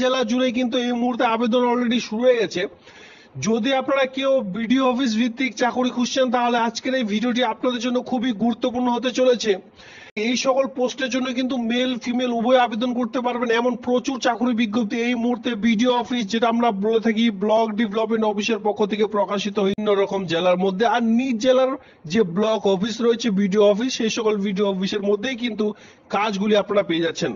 জেলা জুড়ে কিন্তু এই মুহূর্তে আবেদন অলরেডি শুরু হয়ে গেছে। যদি আপনারা কেউ বিডিও অফিস ভিত্তিক চাকরি খুঁজছেন তাহলে আজকের এই ভিডিওটি আপনাদের জন্য খুবই গুরুত্বপূর্ণ হতে চলেছে। এই সকল পোস্টের জন্য কিন্তু মেল ফিমেল উভয় আবেদন করতে পারবেন, এমন প্রচুর চাকরি বিজ্ঞপ্তি এই মুহূর্তে বিডিও অফিস, যেটা আমরা বলে থাকি ব্লক ডেভেলপমেন্ট অফিসের পক্ষ থেকে প্রকাশিত বিভিন্ন রকম জেলার মধ্যে, আর নিজ জেলার যে ব্লক অফিস রয়েছে বিডিও অফিস, সেই সকল বিডিও অফিসের মধ্যেই কিন্তু কাজগুলি আপনারা পেয়ে যাচ্ছেন।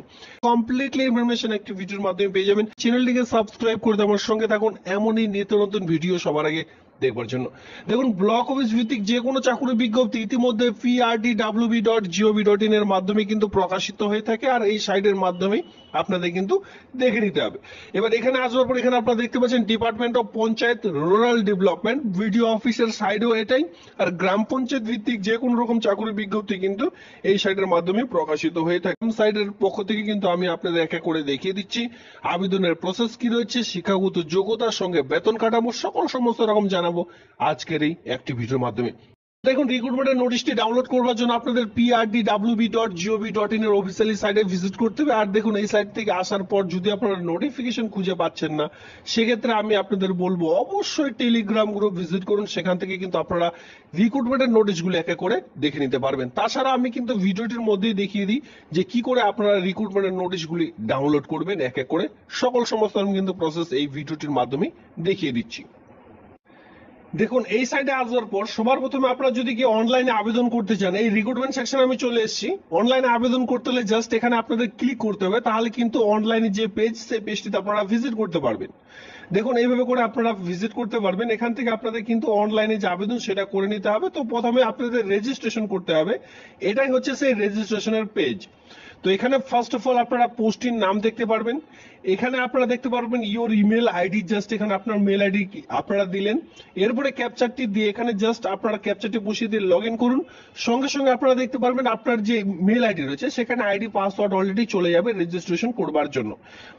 কমপ্লিটলি ইনফরমেশন একটি ভিডিওর মাধ্যমে পেয়ে যাবেন। চ্যানেলটিকে সাবস্ক্রাইব করে আমার সঙ্গে থাকুন এমনই নিত্য নতুন ভিডিও সবার আগে দেখবার জন্য। দেখুন, ব্লক অফিস ভিত্তিক যে কোনো চাকরি বিজ্ঞপ্তি ইতিমধ্যে prtwb.gov.in এর মাধ্যমে কিন্তু প্রকাশিত হয়ে থাকে, আর এই সাইটের মাধ্যমে আপনাদের কিন্তু দেখে নিতে হবে। এবার এখানে আসবার পর এখানে আপনারা দেখতে পাচ্ছেন department of panchayat rural development, video অফিসের সাইডেও এটাই, আর গ্রাম পঞ্চায়েত ভিত্তিক যে কোনো রকম চাকরি বিজ্ঞপ্তি কিন্তু এই সাইটের মাধ্যমে প্রকাশিত হয়ে থাকে। সাইটের পক্ষ থেকে কিন্তু আমি আপনাদের এক এক করে দেখিয়ে দিচ্ছি আবেদনের প্রসেস কি রয়েছে, শিক্ষাগত যোগ্যতার সঙ্গে বেতন কাঠামো সকল সমস্ত রকম জানাবো আজকের এই একটি ভিডিওর মাধ্যমে। দেখুন, রিক্রুটমেন্টের নোটিশটি ডাউনলোড করবার জন্য আপনাদের prtwb.gov.in এর অফিসিয়ালি সাইটে ভিজিট করতে হবে। আর দেখুন, এই সাইট থেকে আসার পর যদি আপনারা নোটিফিকেশন খুঁজে পাচ্ছেন না, সেক্ষেত্রে আমি আপনাদের বলবো অবশ্যই টেলিগ্রাম গ্রুপ ভিজিট করুন। সেখান থেকে কিন্তু আপনারা রিক্রুটমেন্টের নোটিশগুলো এক এক করে দেখে নিতে পারবেন। তাছাড়া আমি কিন্তু ভিডিওটির মধ্যেই দেখিয়ে দিই যে কি করে আপনারা রিক্রুটমেন্টের নোটিশগুলি ডাউনলোড করবেন এক এক করে, সকল সমস্ত আমি কিন্তু প্রসেস এই ভিডিওটির মাধ্যমে দেখিয়ে দিচ্ছি। দেখুন, এই সাইডে আসবার পর সবার প্রথমে আপনারা যদি কি অনলাইনে আবেদন করতে চান, এই রিক্রুটমেন্ট সেকশনে আমি চলে এসেছি। অনলাইনে আবেদন করতে হলে জাস্ট এখানে আপনাদের ক্লিক করতে হবে, তাহলে কিন্তু অনলাইনে যে পেজ সেই পেজটিতে আপনারা ভিজিট করতে পারবেন। দেখুন, এইভাবে করে আপনারা ভিজিট করতে পারবেন। এখান থেকে আপনাদের কিন্তু অনলাইনে যে আবেদন সেটা করে নিতে হবে। তো প্রথমে আপনাদের রেজিস্ট্রেশন করতে হবে, এটাই হচ্ছে সেই রেজিস্ট্রেশনের পেজ। তো এখানে ফার্স্ট অফ অল আপনারা পোস্টটির নাম দেখতে পারবেন। এখানে আপনারা দেখতে পারবেন ইওর ইমেল আইডি, জাস্ট এখানে আপনার মেল আইডি আপনারা দিলেন। এরপরে ক্যাপচারটি দিয়ে এখানে জাস্ট আপনারা ক্যাপচারটি বসিয়ে দিয়ে লগ ইন করুন। সঙ্গে সঙ্গে আপনারা দেখতে পারবেন আপনার যে মেল আইডি রয়েছে সেখানে আইডি পাসওয়ার্ড অলরেডি চলে যাবে রেজিস্ট্রেশন করবার জন্য।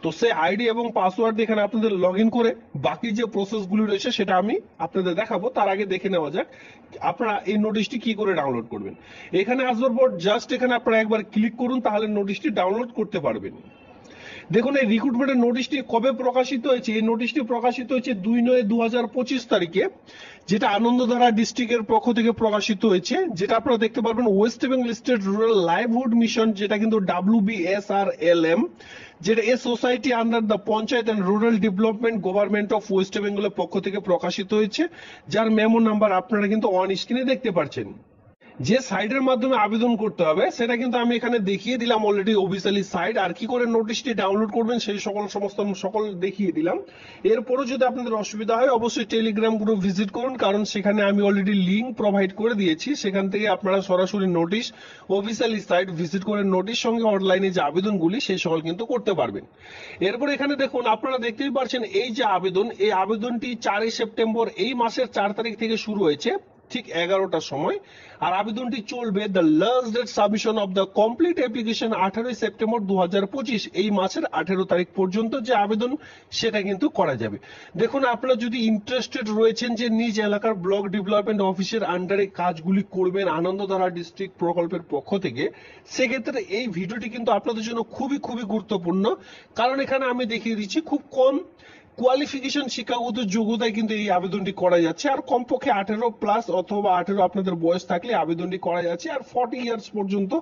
তো সেই আইডি এবং পাসওয়ার্ড এখানে আপনাদের লগ ইন করে বাকি যে প্রসেসগুলি রয়েছে সেটা আমি আপনাদের দেখাবো। তার আগে দেখে নেওয়া যাক আপনারা এই নোটিশটি কি করে ডাউনলোড করবেন। এখানে আসবার পর জাস্ট এখানে আপনারা একবার ক্লিক করুন, তাহলে নোটিশটি ডাউনলোড করতে পারবেন। দেখুন, এই রিক্রুটমেন্টের নোটিশটি কবে প্রকাশিত হয়েছে, এই নোটিশটি প্রকাশিত হয়েছে 2/9/2025 তারিখে, যেটা আনন্দধারা ডিস্ট্রিক্টের পক্ষ থেকে প্রকাশিত হয়েছে। যেটা আপনারা দেখতে পারবেন West Bengal state rural livelihood mission, যেটা কিন্তু WBSRLM, যেটা a society under the panchayat and rural development government of West বেঙ্গলের পক্ষ থেকে প্রকাশিত হয়েছে, যার মেমো নাম্বার আপনারা কিন্তু অন স্ক্রিনে দেখতে পাচ্ছেন। যে সাইটের মাধ্যমে আবেদন করতে হবে সেটা কিন্তু আমি এখানে দেখিয়ে দিলাম অলরেডি অফিসিয়ালি সাইট, আর কি করে নোটিশটি ডাউনলোড করবেন সেই সকল দেখিয়ে দিলাম। এরপরও যদি আপনাদের অসুবিধা হয় অবশ্যই টেলিগ্রাম গ্রুপ ভিজিট করুন, কারণ সেখানে আমি অলরেডি লিংক প্রোভাইড করে দিয়েছি। সেখান থেকে আপনারা সরাসরি নোটিশ অফিসিয়ালি সাইট ভিজিট করে নোটিশ সঙ্গে অনলাইনে যে আবেদনগুলি সেই সকল কিন্তু করতে পারবেন। এরপর এখানে দেখুন, আপনারা দেখতেই পাচ্ছেন এই যে আবেদন, এই আবেদনটি 4 সেপ্টেম্বর এই মাসের 4 তারিখ থেকে শুরু হয়েছে ঠিক 11টার সময়, আর আবেদনটি চলবে the last date submission of the complete application 18 September 2025, এই মাসের 18 তারিখ পর্যন্ত যে আবেদন সেটা কিন্তু করা যাবে। দেখুন, আপনারা যদি ইন্টারেস্টেড রয়েছেন যে নিজ এলাকার ব্লক ডেভেলপমেন্ট অফিসের আন্ডারে কাজগুলি করবেন আনন্দধারা ডিস্ট্রিক্ট প্রকল্পের পক্ষ থেকে, সেক্ষেত্রে এই ভিডিওটি কিন্তু আপনাদের জন্য খুবই খুবই গুরুত্বপূর্ণ, কারণ এখানে আমি দেখিয়ে দিচ্ছি খুব কম কোয়ালিফিকেশন শিক্ষাগত যোগ্যতায় কিন্তু এই আবেদনটি করা যাচ্ছে, আর কমপক্ষে 18+ অথবা 18 আপনাদের বয়স থাকলে আবেদনটি করা যাচ্ছে, আর 40 ইয়ার্স পর্যন্ত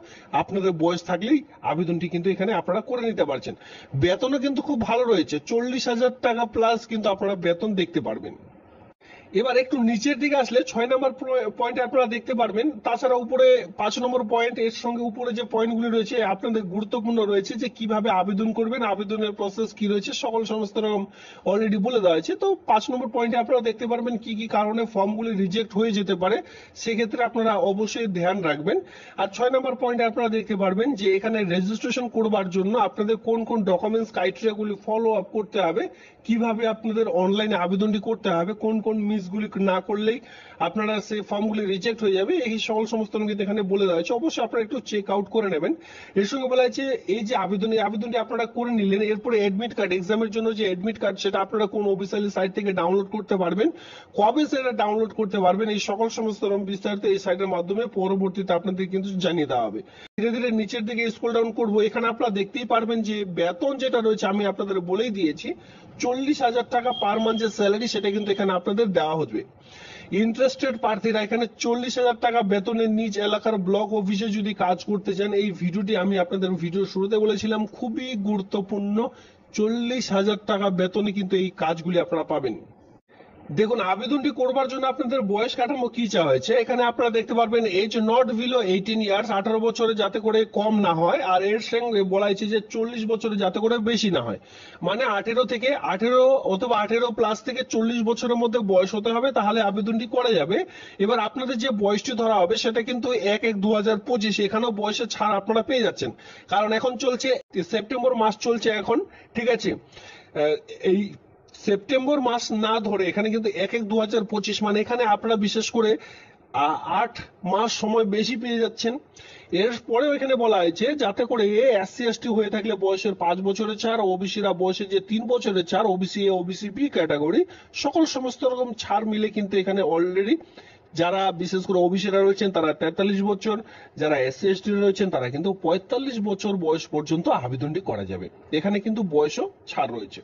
আপনাদের বয়স থাকলেই আবেদনটি কিন্তু এখানে আপনারা করে নিতে পারছেন। বেতনও কিন্তু খুব ভালো রয়েছে, 40,000 টাকা প্লাস কিন্তু আপনারা বেতন দেখতে পারবেন। এবার একটু নিচের দিকে আসলে 6 নম্বর পয়েন্টে আপনারা দেখতে পারবেন, তাছাড়া উপরে 5 নম্বর পয়েন্ট, এর সঙ্গে উপরে যে পয়েন্টগুলি রয়েছে আপনাদের গুরুত্বপূর্ণ রয়েছে যে কিভাবে আবেদন করবেন, আবেদনের প্রসেস কি রয়েছে সকল সমস্ত রকম অলরেডি বলে দেওয়া হয়েছে। তো 5 নম্বর পয়েন্টে আপনারা দেখতে পারবেন কি কি কারণে ফর্মগুলি রিজেক্ট হয়ে যেতে পারে, সেক্ষেত্রে আপনারা অবশ্যই ধ্যান রাখবেন। আর 6 নম্বর পয়েন্টে আপনারা দেখতে পারবেন যে এখানে রেজিস্ট্রেশন করবার জন্য আপনাদের কোন কোন ডকুমেন্টস ক্রাইটেরিয়াগুলি ফলো আপ করতে হবে, কিভাবে আপনাদের অনলাইনে আবেদনটি করতে হবে, কোন কোন মিস ফিসগুলি না করলেই আপনারা সেই ফর্মগুলি রিজেক্ট হয়ে যাবে, এই সকল সমস্ত কিন্তু এখানে বলে দেওয়া হয়েছে। অবশ্যই আপনারা একটু চেক আউট করে নেবেন। এর সঙ্গে বলা হয়েছে এই যে আবেদনটি আপনারা করে নিলেন, এরপরে এডমিট কার্ড, এক্সামের জন্য যে এডমিট কার্ড সেটা আপনারা কোন অফিসিয়াল সাইট থেকে ডাউনলোড করতে পারবেন, কবে সেটা ডাউনলোড করতে পারবেন, এই সকল সমস্ত বিস্তারিত এই সাইটের মাধ্যমে পরবর্তীতে আপনাদের কিন্তু জানিয়ে দেওয়া হবে। ধীরে ধীরে নিচের দিকে স্ক্রল ডাউন করবো, এখানে আপনারা দেখতেই পারবেন যে বেতন যেটা রয়েছে আমি আপনাদের বলেই দিয়েছি, 40,000 টাকা পার মান্থ যে স্যালারি সেটা কিন্তু এখানে আপনাদের দেওয়া হবে। ইন্টারেস্টেড প্রার্থীরা এখানে 40,000 টাকা বেতনের নিজ এলাকার ব্লক অফিসে যদি কাজ করতে চান, এই ভিডিওটি আমি আপনাদের ভিডিও শুরুতে বলেছিলাম খুবই গুরুত্বপূর্ণ, 40,000 টাকা বেতনে কিন্তু এই কাজগুলি আপনারা পাবেন। দেখুন, আবেদনটি করবার জন্য আপনাদের বয়স কাঠামো কি চাওয়া হয়েছে, এখানে আপনারা দেখতে পারবেন এজ নট বিলো 18 ইয়ার্স, 18 বছরে যাতে করে কম না হয়, আর এর সঙ্গে বলা হয়েছে যে 40 বছরে যাতে করে বেশি না হয়, মানে 18 অথবা 18 প্লাস থেকে 40 বছরের মধ্যে বয়স হতে হবে, তাহলে আবেদনটি করা যাবে। এবার আপনাদের যে বয়সটি ধরা হবে সেটা কিন্তু 1/1/2025, এখানেও বয়সের ছাড় আপনারা পেয়ে যাচ্ছেন, কারণ এখন চলছে সেপ্টেম্বর মাস চলছে এখন, ঠিক আছে। এই সেপ্টেম্বর মাস না ধরে এখানে কিন্তু 1/1/2025, মানে এখানে আপনারা বিশেষ করে 8 মাস সময় বেশি পেয়ে যাচ্ছেন। এর পরেও এখানে বলা হয়েছে যাতে করে এসসি এসটি হয়ে থাকলে বয়সের 5 বছরের ছাড়, ওবিসিরা বয়সের যে 3 বছরের ছাড়, OBC A OBC B category সকল সমস্ত রকম ছাড় মিলে কিন্তু এখানে অলরেডি যারা বিশেষ করে ওবিসিরা রয়েছেন তারা 43 বছর, যারা এসসি এসটি রয়েছেন তারা কিন্তু 45 বছর বয়স পর্যন্ত আবেদনটি করা যাবে, এখানে কিন্তু বয়সও ছাড় রয়েছে।